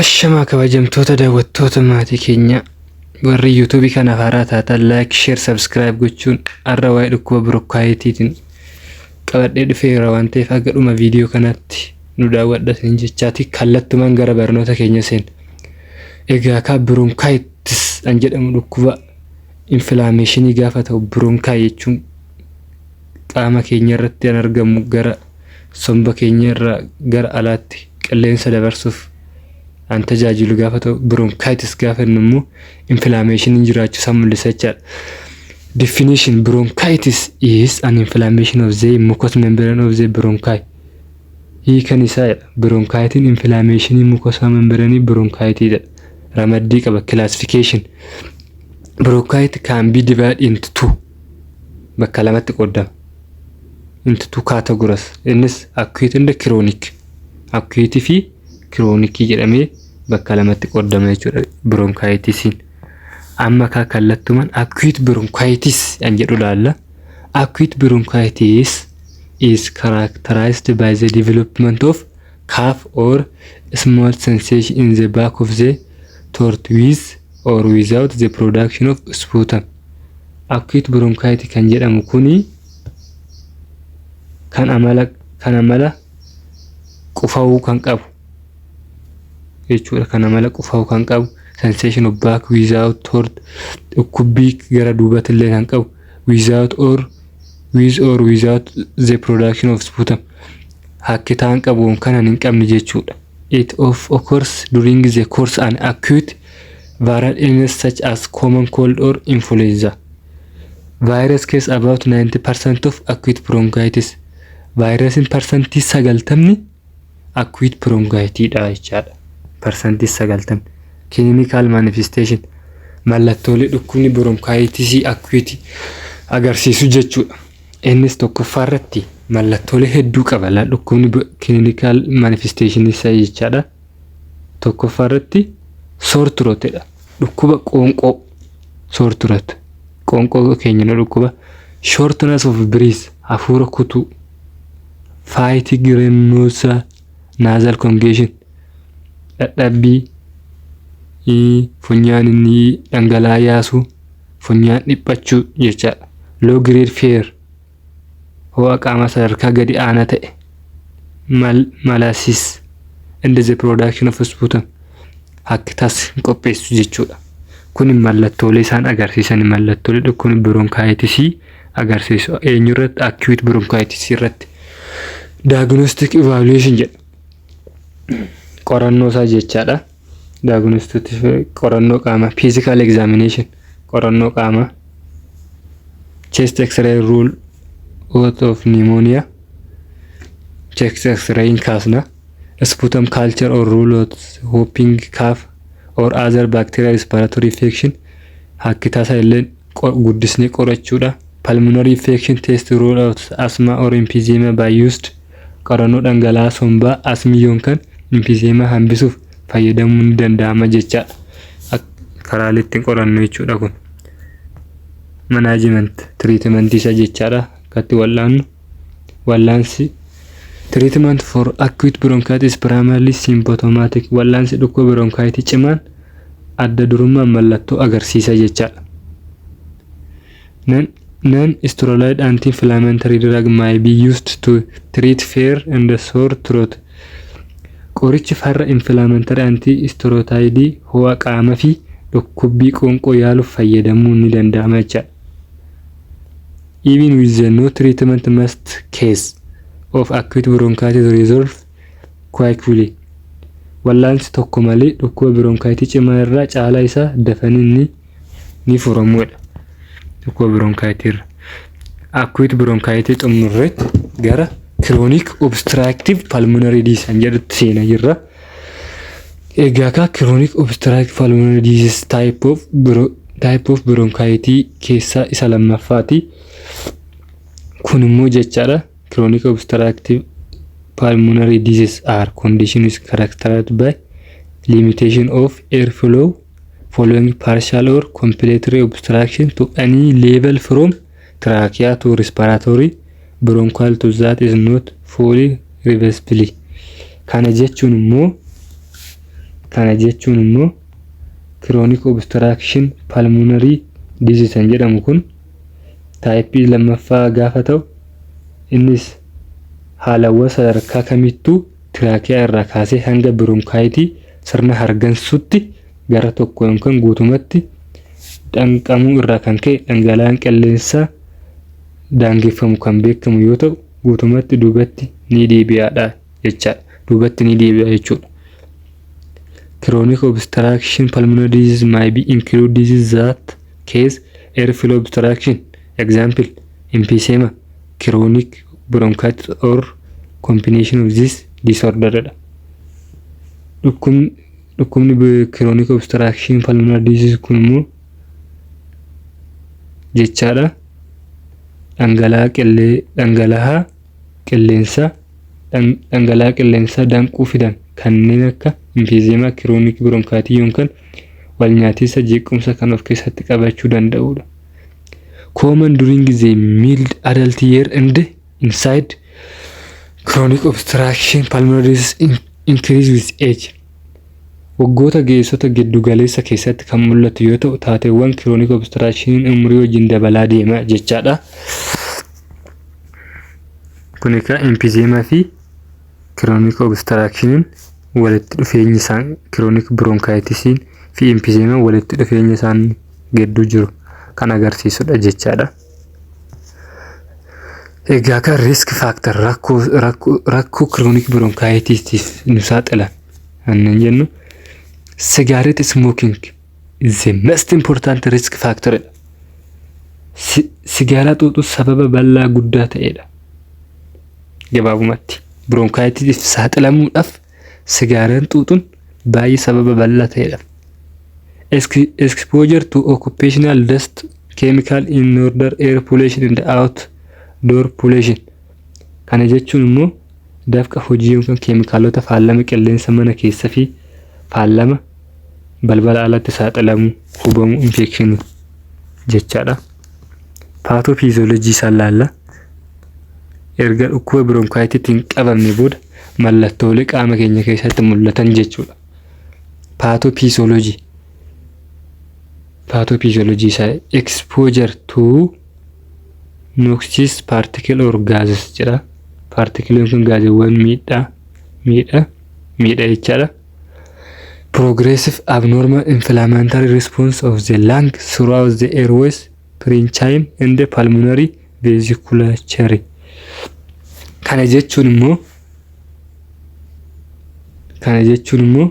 Ashamaa kabajamtoota daawwattoota maatii keenya warri YouTube kana haaraa taatan like, share, subscribe gochuun har'a waa'ee dhukkuba biroonkaayitiin qabadhee dhufeera waan ta'eef akka dhuma viidiyoo kanaatti nu daawwadhaa jechaati kallattumaan gara barnoota keenya seen. Egaa ka biroonkaayitis an jedhamu dhukkuba inflammation gaafa ta'u biroonkaay jechuun qaama keenya irratti argamu gara somba keenya irraa gara alaatti qilleensa dabarsuuf an tajaajilu gaafa ta'u bronchitis gaafa nummu inflammation jiraachuu isaa mul'isa jechaadha. Definition: bronchitis is an inflammation of the mucous membrane of the bronchi. Hiikan isaa bronchitis inflammation mucous membrane bronchitis ramaddii qaba. Classification: bronchitis can be divided into two. Bakka lamatti qoodama. Into two categories. Innis acute and chronic. Acute fi chronic jedhamee bakka lamatti qoodama jechuudha bronchitis. Amma kallattumaan acute bronchitis an jedhu laalla. Acute bronchitis is characterized by the development of cough or small sensation in the back of the throat with or without the production of sputum. Acute bronchitis kan jedhamu kuni kan amala qufaa'uu kan qabu jechuudha. Kan amala qufaa'uu kan qabu, sensation of back without throat, dhukkubbii gara duubatti illee kan qabu, without or with or without the production of sputum. Hakkitaan qabuun kanan hin qabne jechuudha. It occurs during the course an acute viral illness such as common cold or influenza. Virus case about 90% of acute bronchitis. Virusin percentage 90 acute bronchitis dha jechaadha. Percentage 90. Clinical manifestation: mallattoolee dhukkubni bronchitis acute agarsiisu jechuudha. Innis tokkoffaa irratti mallattoolee hedduu qaba. Dhukkubni clinical manifestation isaa jechaadha. Tokkoffaa irratti sore throat dha. Dhukkuba qoonqoo sore throat. Qoonqoo keenya dhukkuba. Shortness of breath, hafuura kutuu. Fatigue, nausea, nasal congestion, dadhabbii, funyaan inni dhangala'aa yaasu, funyaan dhiphachuu jechaadha. Low grade fever, ho'a qaama sadarkaa gadi aanaa ta'e. Malasis and the production of sputum, hakkitas qopheessu jechuudha. Kun mallattoolee isaan agarsiisan mallattoolee dhukkubni bronchitis agarsiisu eenyu irratti? Acute bronchitis irratti. Diagnostic evaluation jedha. Qorannoo isaa jechaadha. Diagnostic qorannoo qaama. Physical examination qorannoo qaama. Chest x-ray rule out of pneumonia. Chest x-ray kaasna. Sputum culture or rule out whooping cough or other bacterial respiratory infection. Hakkitaasa illee guddisnee qorachuudha. Pulmonary infection test rule out asthma or emphysema by used. Qorannoo dhangala'aa sombaa asmiyyoon kan emphysema hambisuuf fayyadamuun ni danda'ama jechaadha. Karaalee ittiin qorannoo jechuudha kun. Management treatment isa jechaadha. Akkatti wal'aannu wal'aansi treatment for acute bronchitis primarily symptomatic. Wal'aansi dhukkuba bronchitis cimaan adda durummaan mallattoo agarsiisa jechaadha. Non-steroidal anti-inflammatory drug may be used to treat fever and sore throat. Qorichi farra inflammatory anti-steroidal ho'a qaama fi dhukkubbii qoonqoo yaaluuf fayyadamuun ni danda'ama jechaadha. Even with the no treatment most case of acute bronchitis resolve quickly. Wal'aansi tokko malee dhukkuba bronchitis cimaa irraa caalaa isaa dafanii ni furamuudha. Dhukkuba bronchitis acute bronchitis xumurreetti gara chronic obstructive pulmonary disease jedhutti seenaa jirra. Egaa ka chronic obstructive pulmonary disease type of bronchitis keessaa isa lammaffaati. Kun immoo jechaadha chronic obstructive pulmonary disease are conditions characterized by limitation of airflow following partial or complete obstruction to any level from trachea to respiratory bronchial to that is not fully reversible. Kana jechuun immoo Kana jechuun immoo chronic obstruction pulmonary disease jedhamu kun taayipii lammaffaa gaafa ta'u innis haalawwan sadarkaa kamittuu tiraakiyaa irraa kaasee hanga bronkaaytii sirna hargansuutti gara tokko yookaan guutumatti dhanqamuu irraa kan ka'e dhangala'aan qilleensaa daangeffamu kan beekamu yoo ta'u guutumatti duubatti ni deebi'aadha jechaadha. Duubatti ni deebi'a jechuudha. Chronic obstruction pulmonary disease might be include diseases that cause airflow obstruction. Example, emphysema, chronic bronchitis or combination of this disorder. Dhukkubni chronic obstruction pulmonary disease kun immoo jechaadha dhangala'aa qilleensaa danquu fidan kanneen akka emphysema, chronic bronchitis yookaan walnyaatiinsa jeequmsa kan of keessatti qabachuu danda'udha. Common during the mild adult year and inside chronic obstruction pulmonary disease increase with age. Waggoota geessota giddu galeessa keessatti kan mul'atu yoo ta'u taateewwan chronic obstruction umurii wajjin dabalaa deema jechaadha. Kun egaa emphysema fi chronic obstruction walitti dhufeenyi isaan chronic bronchitis fi emphysema walitti dhufeenyi isaan gidduu jiru kan agarsiisudha jechaadha. Egaa kan risk factor rakkoo chronic bronchitis nu saaxilan annan jennu cigarette smoking is the most important risk factor. Sigaaraa xuuxuu sababa bal'aa guddaa ta'edha. Gabaabumatti bronchitis saaxilamuudhaaf sigaaraan xuuxuun baay'ee sababa bal'aa ta'edha. Exposure to occupational dust chemical indoor air pollution and outdoor pollution. Kana jechuun immoo dafqa hojii yookaan keemikaalota faalama qilleensa mana keessa fi faalama balbala alatti saaxilamu hubamu infekshinii jechaadha. Paatoofiizoolojii isaan laalla. Erga dhukkuba bronkaayitiitiin qabamne booda mallattoolee qaama keenya keessatti mul'atan jechuudha. Paatoofiizoolojii isaa exposure to noxious particle or gases jedha. Particle kun gaazewwan miidhaa jechaadha. Progressive abnormal inflammatory response of the lung throughout the airways, parenchyma and the pulmonary vasculature. Kana jechuun immoo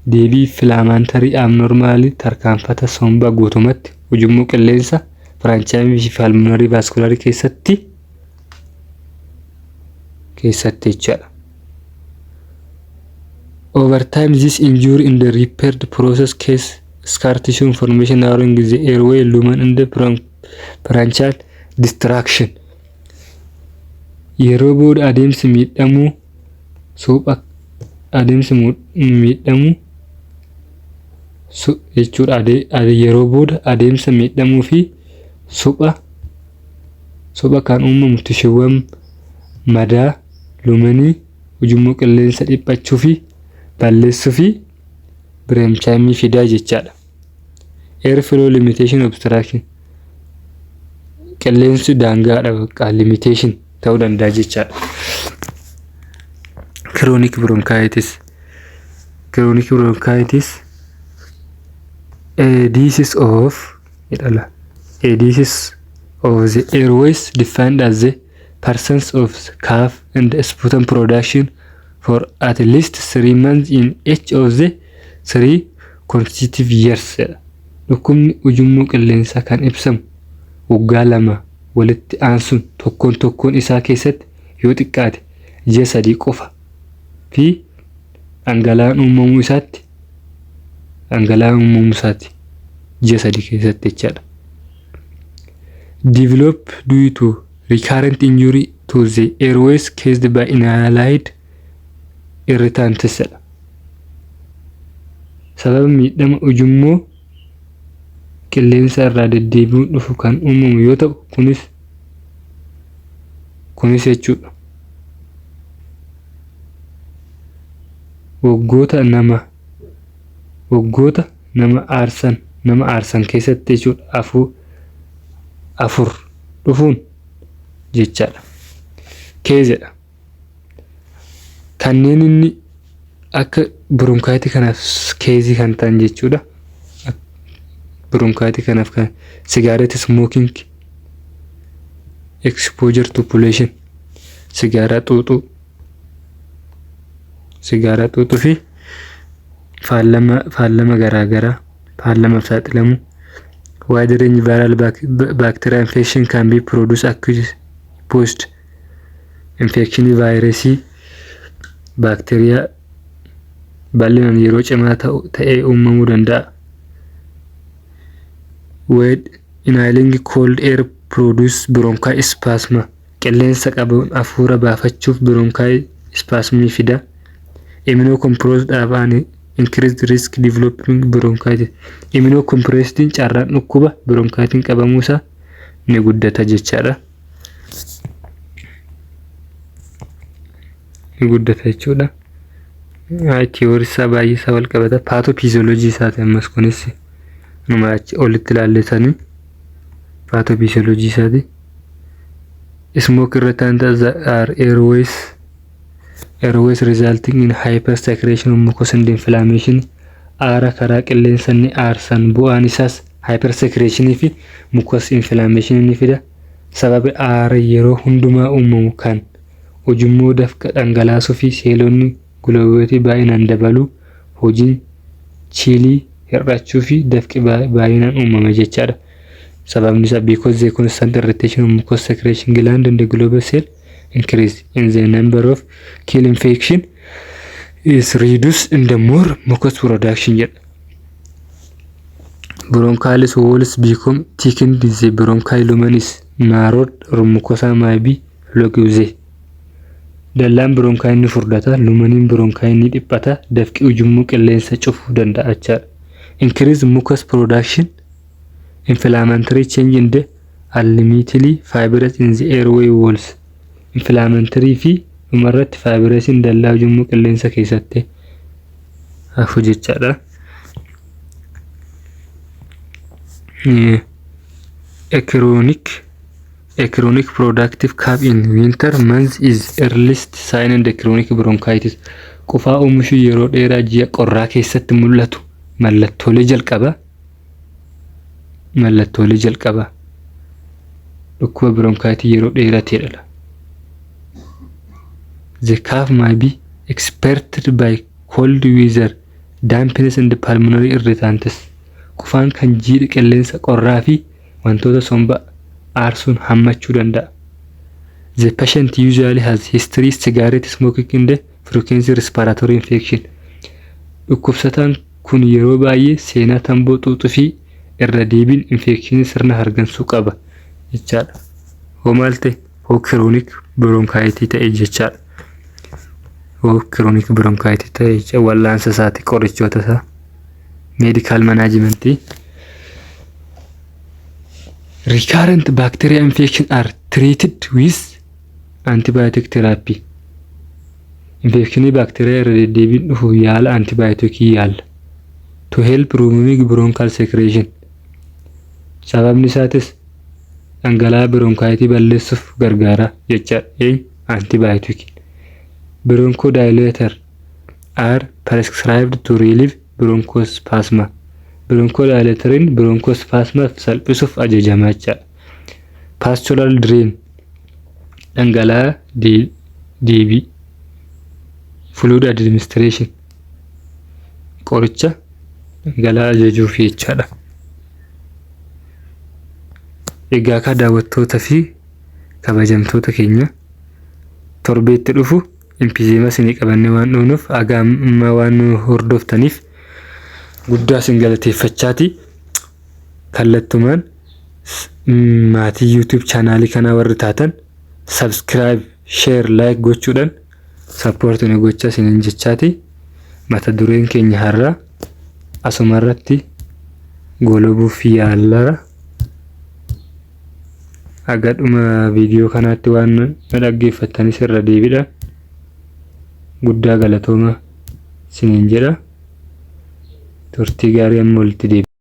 deebii inflammatory abnormal tarkaanfata somba guutumatti ujummoo qilleensa parenchyma fi pulmonary vasculature keessatti jechaadha. Over time, this injury in the repaired process causes scar tissue formation around the airway, lumen and the bronchial distraction. Yeroo booda adeemsi miidhamuu jechuudha. Yeroo booda adeemsa miidhamuu fi supha kan uumamu tishuuwwan madaa, lumanii, ujummoo qilleensa dhiphachuu fi balleessuu fi parenchyma fidaa jechaadha. Airflow limitation obstruction qilleensi daangaadha bakka limitation ta'uu danda'a jechaadha. Chronic bronchitis a disease of the airways defined as the presence of cough and sputum production for at least 3 months in each of the 3 consecutive years. Dhukkubni ujummoo qilleensaa kan ibsamu waggaa 2 walitti aansuun tokkoon isaa keessatti yoo xiqqaate ji'a 3 qofa fi dhangala'aan uumamuu isaatti ji'a 3 keessatti jechaadha. Develop due to recurrent injury to the airways caused by inhaled irritants. Sababa miidhama ujummoo qilleensa irraa deddeebi'uun dhufu kan uumamu yoo ta'u kunis jechuudha. Waggoota nama waggoota nama aarsan keessatti jechuudha afur dhufuun jechaadha. Keezedha. Kanneen inni akka bronchitis kanaaf keezii kan ta'an jechuudha. Bronchitis kanaaf kan cigarette smoking, exposure to pollution, sigaaraa xuuxuu fi faallama garaagaraa faallamaaf saaxilamu. Wide range viral bacterial infection can be produced acute post infection virusii baakteeriyaa bal'inaan yeroo cimaa ta'ee uumamuu danda'a. Wide inhaling cold air produce bronchial spasm. Qilleensa qabuun hafuura baafachuuf bronchial spasm fida. Immunocompromised dhaabaan increased risk developing bronchitis. Immunocompromised carraan dhukkuba bronchitis qabamuusaa ni guddata jechaadha. Ni guddata jechuudha. Tiyoorisaa baay'ee isaa wal qabata. Paatophysiology isaati ammas kunis numa achi olitti ilaalletanii paatophysiology isaati. Smoke irritant are airways resulting in hypersecretion of mucus and inflammation. Aara karaa qilleensa ni aarsan bu'aan isaas hypersecretion fi mucus inflammation ni fida. Sababi aara yeroo hundumaa uumamu kan ujummoo dafqa dhangalaasuu fi seelonni guloobatii baay'inaan dabalu hojiin chiilii hir'achuu fi dafqi baay'inaan uumama jechaadha. Sababni isaa because the constant irritation of mucus secretion gland and the global cell increase in the number of kill infection is reduced in the more mucus production jedha. Bronchial walls become thickened, the bronchial lumen is narrowed or mucosa may be locused. Dallaan bronchial ni furdata, lumaniin bronchial ni dhiphata, dafqi ujummoo qilleensa cufuu danda'a jechaadha. Increase mucus production, inflammatory change in the ultimately fibrous in the airway walls. Inflammatory fi umarratti fibrous in dallaa ujummoo qilleensa keessatti hafu jechaadha. A chronic productive cough in winter months is earliest sign in the chronic bronchitis. Qufaa oomishuu yeroo dheeraa ji'a qorraa keessatti mul'atu mallattoolee jalqaba dhukkuba bronchitis yeroo dheerateedha. The cough may be expected by cold weather, dampness and pulmonary irritants. Qufaan kan jiidha qilleensa qorraa fi wantoota somba aarsuun hammachuu danda'a. The patient usually has history cigarette smoking and the frequency respiratory infection. Dhukkubsataan kun yeroo baay'ee seenaa tamboo xuuxuu fi irra deebiin infekshinii sirna hargansuu qaba jechaadha. Homaalte chronic bronchitis ta'e jechaadha. Chronic bronchitis ta'e jecha wallaansa isaati qorichoota isaa medical management. Recurrent bacterial infection are treated with antibiotic therapy. Infekshinii baakteeriyaa irra deddeebiin dhufu yaala antibiyootikii yaala to help removing bronchial secretion. Sababni isaatis dhangala'aa bronchitis balleessuuf gargaara jechaadha. Antibiyootik. Bronchodilator are prescribed to relieve bronchospasm. Bronchodilatoriin bronchospasm salphisuuf ajajama jechaadha. Pastoral drain dhangala'aa deebii. Fluid administration qoricha dhangala'aa ajajuuf jechaadha. Egaa ka daawwattoota fi kabajamtoota keenya torbeetti dhufu emphysema isinii qabannee waan dhufnuuf amma waan hordoftaniif guddaa isin galateeffachaati. Kallattumaan maatii YouTube chaanaalii kanaa warri taatan subscribe, share, like gochuudhaan support ni gochaa isiniin jechaati. Mata dureen keenya har'a asuma irratti goolabuuf yaallara. Agadhuma viidiyoo kanaatti waan na dhaggeeffattanis irra deebiidhaan guddaa galatooma isiniin jedha. turtii gaarii amma walitti deebi'aa.